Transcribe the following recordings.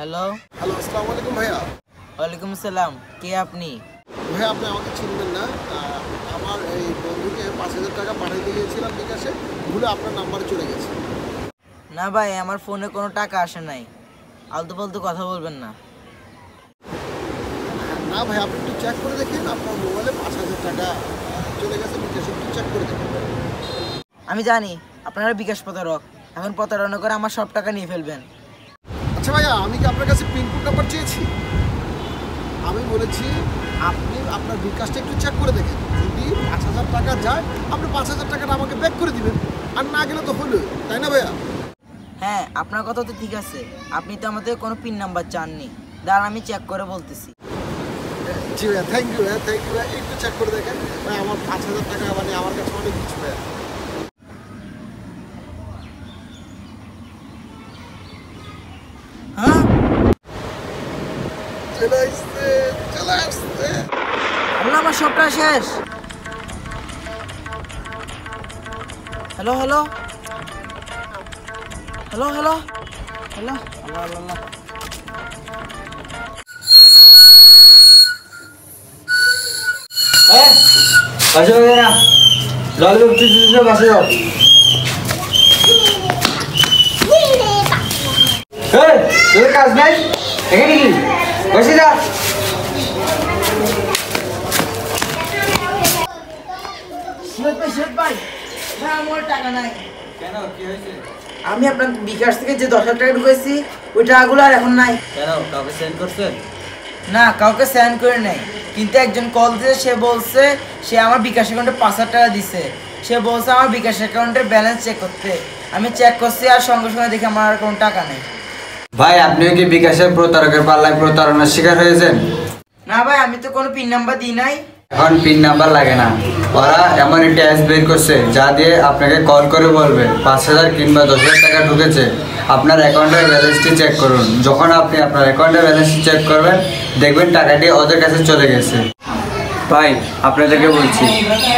Hello hello, আসসালামু আলাইকুম ভাইয়া। ওয়ালাইকুম আসসালাম। কে আপনি? ভাইয়া আপনি আমাকে চিনবেন না। আমার এই বন্ধুকে 5,000 টাকা পাঠাইতে গিয়েছিলাম বিকাশে, ভুলে আপনার নাম্বারে চলে গেছে। না ভাই, আমার ফোনে কোনো টাকা আসে নাই। আলতু ফালতু কথা বলবেন না। না ভাই, আপনি একটু চেক করে দেখেন, আপনার মোবাইলে 5,000 টাকা চলে গেছে বিকাশে, একটু চেক করে দেখেন। আমি জানি আপনারা বিকাশ প্রতারক। এখন প্রতারণা করে আমার সব টাকা নিয়ে ফেলবেন। আচ্ছা ভাইয়া, আমি কি আপনার কাছে পিনকোড নাম্বার চেয়েছি? আমি বলেছি আপনি আপনার বিকাশটা একটু চেক করে দেখেন, যদি 5,000 টাকা যায় আপনি 5,000 টাকাটা আমাকে ব্যাক করে দিবেন, আর না গেলে তো হলো, তাই না ভাইয়া? হ্যাঁ, আপনার কথা তো ঠিক আছে। আপনি তো আমাদের কোনো পিন নাম্বার চাননি। দাঁড়ান, আমি চেক করে বলতেছি। জি ভাইয়া, থ্যাংক ইউ ভাইয়া, থ্যাংক ইউ ভাইয়া। একটু চেক করে দেখেন ভাই, আমার 5,000 টাকা মানে আমার কাছে অনেক কিছু ভাইয়া। হ্যাঁ, চলে আসছে, চলে আসছে। আল্লাহ, আমার সবটা শেষ। Hello hello hello hello hello, আল্লাহ আল্লাহ আল্লাহ। বাসে যাবে না, জল উঠতে বাসে যাও। তোর কাজ নাই এখানে কি? বসে যা। আমার টাকা নাই। কেন, কি হয়েছে? আমি আপনার বিকাশ থেকে যে 10,000 টাকা ঢুকেছি, ওই টাকাগুলো আর এখন নাই। কেন, কাউকে সেন্ড করছেন? না, কাউকে সেন্ড করে নাই, কিন্তু একজন কল দিয়েছে। সে বলছে সে আমার বিকাশ অ্যাকাউন্টে 5,000 টাকা দিছে। সে বলছে আমার বিকাশ অ্যাকাউন্টের ব্যালেন্স চেক করতে। আমি চেক করছি, আর সঙ্গে সঙ্গে দেখি আমার আর কোনো টাকা নেই। ভাই, আপনিও কি বিকাশের প্রতারকের পাল্লায় প্রতারণার শিকার হয়েছেন? না ভাই, আমি তো কোনো পিন নাম্বার দিই নাই। এখন পিন নাম্বার লাগে না, ওরা এমন একটা অ্যাপ বের করছে যা দিয়ে আপনাকে কল করে বলবে 5,000 কিংবা 10,000 টাকা ঢুকেছে, আপনার অ্যাকাউন্টের ব্যালেন্সটি চেক করুন। যখন আপনি আপনার অ্যাকাউন্টের ব্যালেন্সটি চেক করবেন, দেখবেন টাকাটি ওদের কাছে চলে গেছে। ভাই, আপনাদেরকে বলছি,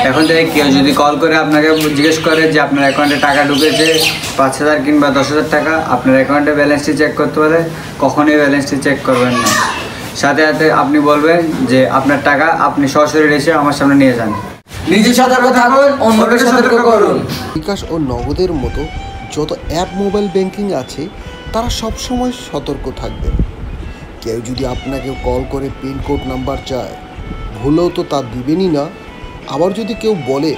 এখন থেকে কেউ যদি কল করে আপনাকে জিজ্ঞেস করে যে আপনার অ্যাকাউন্টে টাকা ঢুকেছে 5,000 কিংবা 10,000 টাকা, আপনার অ্যাকাউন্টে ব্যালেন্সটি চেক করতে বলে, কখনোই ব্যালেন্সটি চেক করবেন না। সাথে সাথে আপনি বলবেন যে আপনার টাকা আপনি সরাসরি এসে আমার সামনে নিয়ে যান। নিজে সতর্ক থাকুন, অন্যকে সতর্ক করুন। বিকাশ ও নগদের মতো যত অ্যাপ মোবাইল ব্যাংকিং আছে, তারা সবসময় সতর্ক থাকবেন। কেউ যদি আপনাকে কল করে পিনকোড নাম্বার চায়, ভুলেও তো তা দিবেনই না। আবার যদি কেউ বলে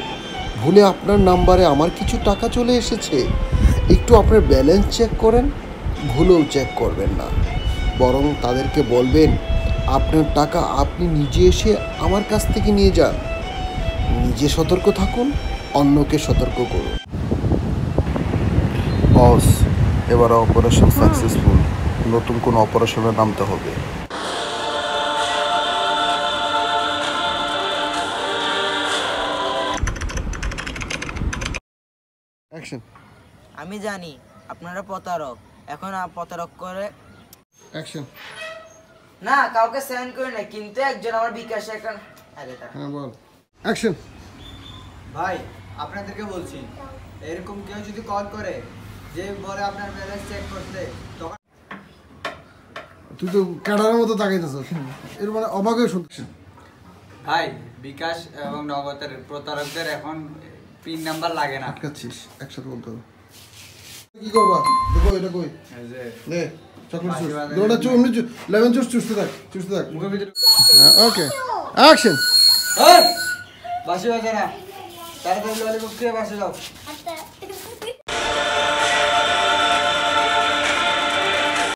ভুলে আপনার নাম্বারে আমার কিছু টাকা চলে এসেছে, একটু আপনার ব্যালেন্স চেক করেন, ভুলেও চেক করবেন না। বরং তাদেরকে বলবেন আপনার টাকা আপনি নিজে এসে আমার কাছ থেকে নিয়ে যান। নিজে সতর্ক থাকুন, অন্যকে সতর্ক করুন। বস, এবার অপারেশন সাকসেসফুল। নতুন কোন অপারেশনে নামতে হবে। অ্যাকশন। আমি জানি আপনারা প্রতারক। এখন প্রতারক করে। অ্যাকশন। না, কাউকে সেন্ড করে নাই, কিন্তু একজন আমার বিকাশ অ্যাকাউন্ট। আরে দাঁড়া। হ্যাঁ বল। অ্যাকশন। ভাই, আপনাদেরকে বলছি, এরকম কেউ যদি কল করে যে বলে আপনার ব্যালেন্স চেক করতে, তখন তুই তো ক্যাডারের মতো তাকাইতেছিস, এর মানে অবাক হয়ে শুনছিস। ভাই, বিকাশ এবং নগদের প্রতারকদের এখন পিন নাম্বার লাগে না। আটকাচ্ছিস, একসাথে বলতে হবে। কি করবা দেখো, এটা কই এই যে নে চকলেট জুস দুটো চুমনি লেমন জুস চুষতে থাক মুখের ভিতরে। ওকে অ্যাকশন। এই বাসি বাজে না, তাড়াতাড়ি ললিপপ খেয়ে বাসে যাও।